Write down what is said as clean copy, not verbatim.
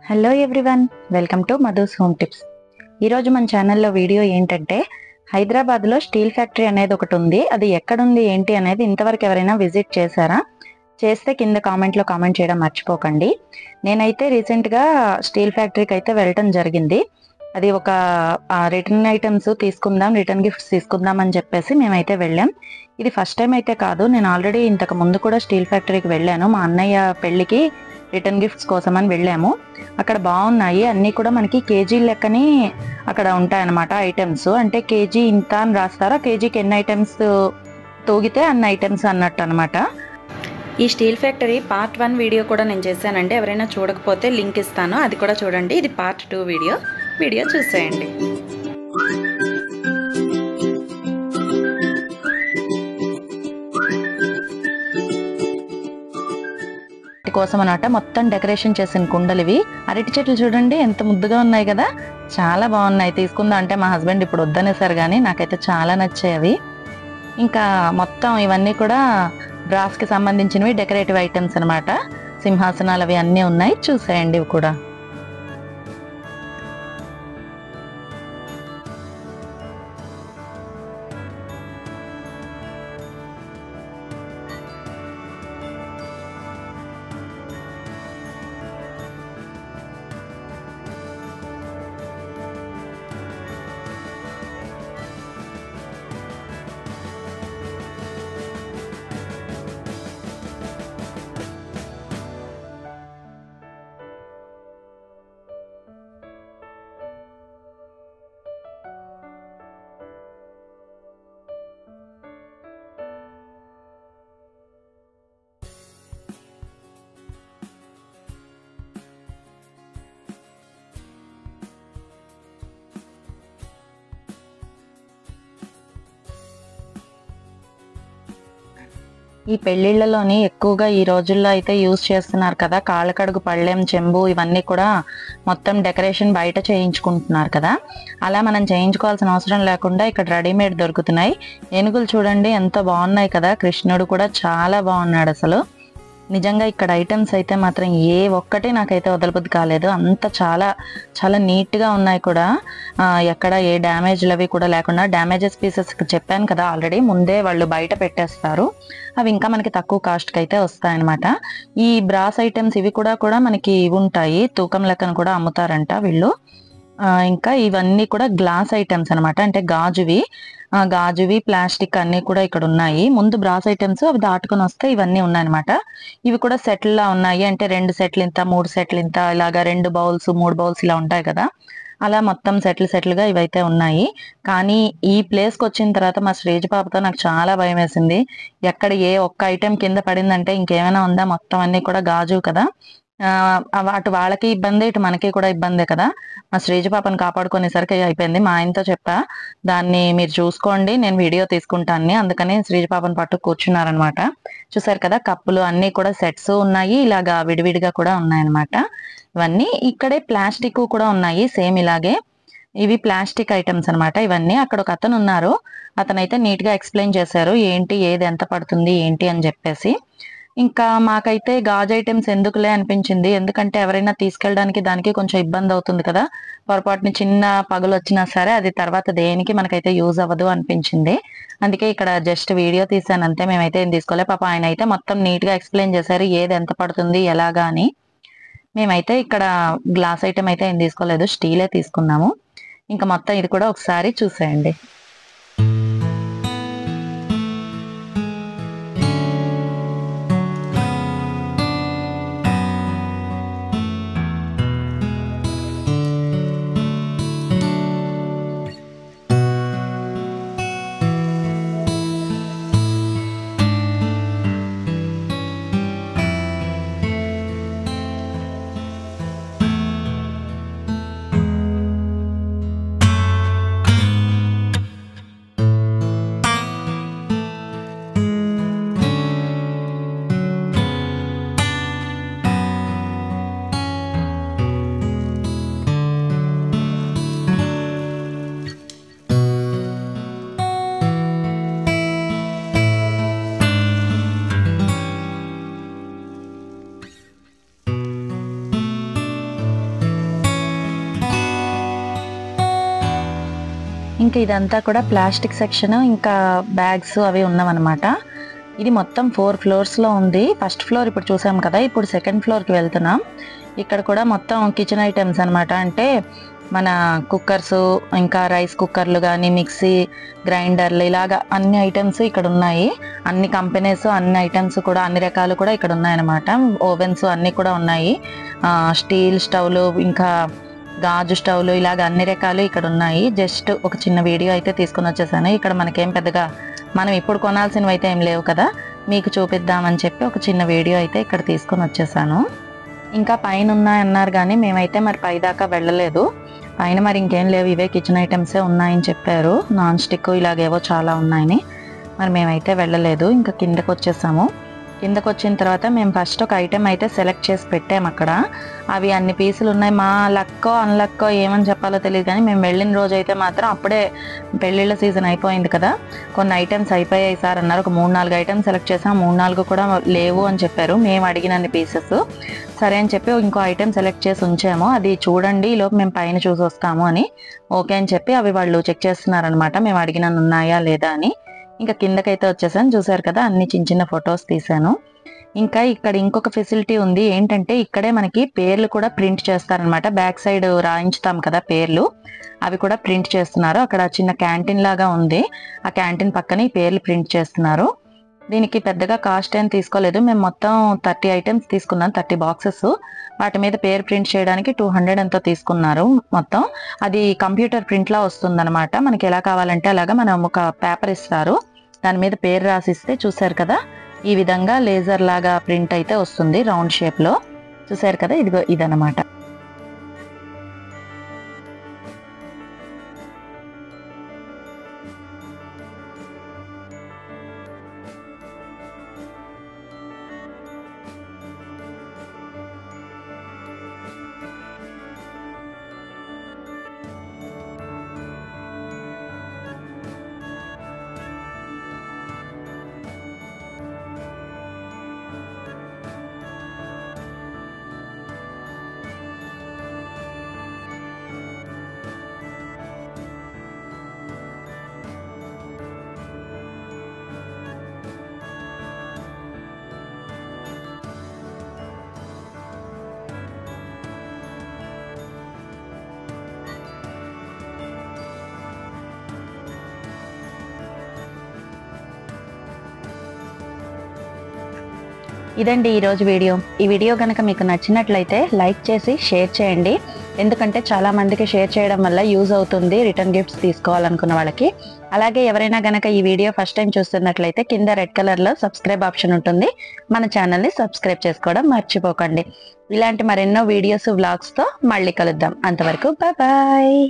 Hello everyone, welcome to Madhu's home tips. ఈరోజు మన ఛానల్లో వీడియో ఏంటంటే, హైదరాబాద్లో స్టీల్ ఫ్యాక్టరీ అనేది ఒకటి ఉంది. అది ఎక్కడుంది ఏంటి అనేది ఇంతవరకు ఎవరైనా విజిట్ చేశారా? చేస్తే కింద కామెంట్లో కామెంట్ చేయడం మర్చిపోకండి. నేనైతే రీసెంట్గా స్టీల్ ఫ్యాక్టరీకి అయితే వెళ్ళటం జరిగింది. అది ఒక రిటర్న్ ఐటమ్స్ తీసుకుందాం, రిటర్న్ గిఫ్ట్స్ తీసుకుందాం అని చెప్పేసి మేమైతే వెళ్ళాం. ఇది ఫస్ట్ టైం అయితే కాదు, నేను ఆల్రెడీ ఇంతకు ముందు కూడా స్టీల్ ఫ్యాక్టరీకి వెళ్ళాను. మా అన్నయ్య పెళ్ళికి రిటర్న్ గిఫ్ట్స్ కోసం అని వెళ్ళాము. అక్కడ బాగున్నాయి, అన్నీ కూడా మనకి కేజీ లెక్కని అక్కడ ఉంటాయన్నమాట ఐటమ్స్. అంటే కేజీ ఇంత అని రాస్తారా, కేజీకి ఎన్ని ఐటమ్స్ తూగితే అన్ని ఐటమ్స్ అన్నట్టు అనమాట. ఈ స్టీల్ ఫ్యాక్టరీ పార్ట్ 1 వీడియో కూడా నేను చేశానండి. ఎవరైనా చూడకపోతే లింక్ ఇస్తాను, అది కూడా చూడండి. ఇది పార్ట్ 2 వీడియో చూసేయండి. కోసం అన్నమాట మొత్తం డెకరేషన్ చేసిన కుండలు ఇవి. అరటి చెట్లు చూడండి ఎంత ముద్దుగా ఉన్నాయి కదా, చాలా బాగున్నాయి. తీసుకుందాం అంటే మా హస్బెండ్ ఇప్పుడు వద్దనేసారు, కానీ నాకైతే చాలా నచ్చాయి అవి. ఇంకా మొత్తం ఇవన్నీ కూడా బ్రాస్ కి సంబంధించినవి, డెకరేటివ్ ఐటమ్స్ అనమాట. సింహాసనాలు అవి అన్నీ ఉన్నాయి, చూసేయండి ఇవి కూడా. ఈ పెళ్లిళ్లలోని ఎక్కువగా ఈ రోజుల్లో అయితే యూజ్ చేస్తున్నారు కదా, కాళ్ళకడుగు పళ్ళెం, చెంబు, ఇవన్నీ కూడా మొత్తం డెకరేషన్ బయట చేయించుకుంటున్నారు కదా. అలా మనం చేయించుకోవాల్సిన అవసరం లేకుండా ఇక్కడ రెడీమేడ్ దొరుకుతున్నాయి. ఏనుగులు చూడండి ఎంత బాగున్నాయి కదా, కృష్ణుడు కూడా చాలా బాగున్నాడు అసలు. నిజంగా ఇక్కడ ఐటమ్స్ అయితే మాత్రం ఏ ఒక్కటి నాకైతే వదలబుద్ధి కాలేదు. అంత చాలా చాలా నీట్గా ఉన్నాయి కూడా. ఎక్కడ ఏ డ్యామేజ్లు అవి కూడా లేకుండా, డ్యామేజెస్ పీసెస్ చెప్పాను కదా ఆల్రెడీ, ముందే వాళ్ళు బయట పెట్టేస్తారు. అవి ఇంకా మనకి తక్కువ కాస్ట్కి అయితే వస్తాయన్నమాట. ఈ బ్రాస్ ఐటమ్స్ ఇవి కూడా మనకి ఉంటాయి, తూకం లెక్కన కూడా అమ్ముతారంట వీళ్ళు. ఇంకా ఇవన్నీ కూడా గ్లాస్ ఐటమ్స్ అనమాట, అంటే గాజువి ప్లాస్టిక్ అన్ని కూడా ఇక్కడ ఉన్నాయి. ముందు బ్రాస్ ఐటమ్స్, అవి దాటుకొని వస్తే ఇవన్నీ ఉన్నాయన్నమాట. ఇవి కూడా సెట్లా ఉన్నాయి, అంటే 2 సెట్లు ఇంత, 3 సెట్లు ఇంత, ఇలాగా 2 బౌల్స్ 3 బౌల్స్ ఇలా ఉంటాయి కదా, అలా మొత్తం సెట్లుగా ఇవైతే ఉన్నాయి. కానీ ఈ ప్లేస్కి వచ్చిన తర్వాత మా శ్రీజ పాపతో నాకు చాలా భయం వేసింది. ఎక్కడ ఏ ఒక్క ఐటెం కింద పడిందంటే ఇంకేమైనా ఉందా, మొత్తం అన్ని కూడా గాజు కదా. అటు వాళ్ళకి ఇబ్బంది, ఇటు మనకి కూడా ఇబ్బందే కదా. మా శ్రీజ పాపను కాపాడుకునేసరికి అయిపోయింది. మా ఆయనతో చెప్పా, దాన్ని మీరు చూసుకోండి, నేను వీడియో తీసుకుంటాను. అందుకని శ్రీజ పాపను పట్టు కూర్చున్నారనమాట. చూసారు కదా, కప్పులు అన్ని కూడా సెట్స్ ఉన్నాయి, ఇలాగా విడివిడిగా కూడా ఉన్నాయన్నమాట. ఇవన్నీ ఇక్కడే ప్లాస్టిక్ కూడా ఉన్నాయి సేమ్ ఇలాగే. ఇవి ప్లాస్టిక్ ఐటమ్స్ అనమాట ఇవన్నీ. అక్కడ ఒక అతను ఉన్నారు, అతనైతే నీట్ గా ఎక్స్ప్లెయిన్ చేశారు ఏంటి ఏది ఎంత పడుతుంది ఏంటి అని చెప్పేసి. ఇంకా మాకైతే గాజు ఐటమ్స్ ఎందుకులే అనిపించింది, ఎందుకంటే ఎవరైనా తీసుకెళ్ళడానికి దానికి కొంచెం ఇబ్బంది అవుతుంది కదా. పొరపాటుని చిన్న పగులు వచ్చినా సరే అది తర్వాత దేనికి మనకైతే యూజ్ అవ్వదు అనిపించింది. అందుకే ఇక్కడ జస్ట్ వీడియో తీసాను అంతే. మేమైతే ఏం తీసుకోలే. పాప ఆయన అయితే మొత్తం నీట్ గా ఎక్స్ప్లెయిన్ చేశారు ఏది ఎంత పడుతుంది ఎలాగా అని. మేమైతే ఇక్కడ గ్లాస్ ఐటమ్ అయితే ఏం తీసుకోలేదు, స్టీలే తీసుకున్నాము. ఇంకా మొత్తం ఇది కూడా ఒకసారి చూసేయండి. ఇంకా ఇదంతా కూడా ప్లాస్టిక్ సెక్షన్, ఇంకా బ్యాగ్స్ అవి ఉన్నవన్నమాట. ఇది మొత్తం 4 ఫ్లోర్స్లో ఉంది. ఫస్ట్ ఫ్లోర్ ఇప్పుడు చూసాం కదా, ఇప్పుడు సెకండ్ ఫ్లోర్కి వెళ్తున్నాం. ఇక్కడ కూడా మొత్తం కిచెన్ ఐటమ్స్ అనమాట. అంటే మన కుక్కర్స్, ఇంకా రైస్ కుక్కర్లు కానీ, మిక్సీ గ్రైండర్లు, ఇలాగా అన్ని ఐటమ్స్ ఇక్కడ ఉన్నాయి. అన్ని కంపెనీస్, అన్ని ఐటమ్స్ కూడా, అన్ని రకాలు కూడా ఇక్కడ ఉన్నాయన్నమాట. ఓవెన్స్ అన్నీ కూడా ఉన్నాయి. స్టీల్ స్టవ్లు, ఇంకా గాజు స్టవ్లు, ఇలాగ అన్ని రకాలు ఇక్కడ ఉన్నాయి. జస్ట్ ఒక చిన్న వీడియో అయితే తీసుకుని వచ్చేసాను. ఇక్కడ మనకేం పెద్దగా మనం ఇప్పుడు కొనాల్సినవి అయితే ఏం లేవు కదా, మీకు చూపిద్దామని చెప్పి ఒక చిన్న వీడియో అయితే ఇక్కడ తీసుకొని వచ్చేసాను. ఇంకా పైన ఉన్నాయన్నారు కానీ మేమైతే మరి పై దాకా వెళ్ళలేదు. పైన మరి ఇంకేం లేవు, ఇవే కిచెన్ ఐటమ్సే ఉన్నాయని చెప్పారు. నాన్ స్టిక్ ఇలాగేవో చాలా ఉన్నాయని. మరి మేమైతే వెళ్ళలేదు, ఇంకా కిందకు వచ్చేసాము. కిందకు వచ్చిన తర్వాత మేము ఫస్ట్ ఒక ఐటెం అయితే సెలెక్ట్ చేసి పెట్టాము అక్కడ. అవి అన్ని పీసులు ఉన్నాయి. మా లక్కో అన్లక్కో ఏమని చెప్పాలో తెలియదు కానీ మేము వెళ్ళిన రోజు అయితే మాత్రం అప్పుడే పెళ్ళిళ్ళ సీజన్ అయిపోయింది కదా, కొన్ని ఐటమ్స్ అయిపోయాయి సార్ అన్నారు. ఒక 3-4 ఐటమ్స్ సెలెక్ట్ చేసాం, 3-4 కూడా లేవు అని చెప్పారు మేము అడిగినన్ని పీసెస్. సరే అని చెప్పి ఇంకో ఐటెం సెలెక్ట్ చేసి ఉంచాము. అది చూడండి, ఈలోపు మేము పైన చూసి వస్తాము అని ఓకే అని చెప్పి అవి వాళ్ళు చెక్ చేస్తున్నారనమాట, మేము అడిగినన్ని ఉన్నాయా లేదా అని. ఇంకా కిందకైతే వచ్చేసాను. చూసారు కదా, అన్ని చిన్న చిన్న ఫొటోస్ తీసాను. ఇంకా ఇక్కడ ఇంకొక ఫెసిలిటీ ఉంది. ఏంటంటే ఇక్కడే మనకి పేర్లు కూడా ప్రింట్ చేస్తారనమాట. బ్యాక్ సైడ్ రాయించుతాం కదా పేర్లు, అవి కూడా ప్రింట్ చేస్తున్నారు. అక్కడ చిన్న క్యాంటీన్ లాగా ఉంది, ఆ క్యాంటీన్ పక్కనే ఈ పేర్లు ప్రింట్ చేస్తున్నారు. దీనికి పెద్దగా కాస్ట్ ఏం తీసుకోలేదు. మేము మొత్తం 30 ఐటమ్స్ తీసుకున్నాం, 30 బాక్సెస్. వాటి మీద పేరు ప్రింట్ చేయడానికి 200 ఎంతో తీసుకున్నారు మొత్తం. అది కంప్యూటర్ ప్రింట్ లా వస్తుంది అనమాట. మనకి ఎలా కావాలంటే అలాగా మనం ఒక పేపర్ ఇస్తారు, దాని మీద పేరు రాసిస్తే చూసారు కదా, ఈ విధంగా లేజర్ లాగా ప్రింట్ అయితే వస్తుంది రౌండ్ షేప్ లో. చూసారు కదా, ఇదిగో ఇదనమాట. ఇదండి ఈరోజు వీడియో. ఈ వీడియో కనుక మీకు నచ్చినట్లయితే లైక్ చేసి షేర్ చేయండి. ఎందుకంటే చాలా మందికి షేర్ చేయడం వల్ల యూజ్ అవుతుంది రిటర్న్ గిఫ్ట్స్ తీసుకోవాలనుకున్న వాళ్ళకి. అలాగే ఎవరైనా గనక ఈ వీడియో ఫస్ట్ టైం చూస్తున్నట్లయితే కింద రెడ్ కలర్ లో సబ్స్క్రైబ్ ఆప్షన్ ఉంటుంది, మన ఛానల్ని సబ్స్క్రైబ్ చేసుకోవడం మర్చిపోకండి. ఇలాంటి మరెన్నో వీడియోస్, వ్లాగ్స్ తో మళ్ళీ కలుద్దాం. అంతవరకు బాయ్ బాయ్.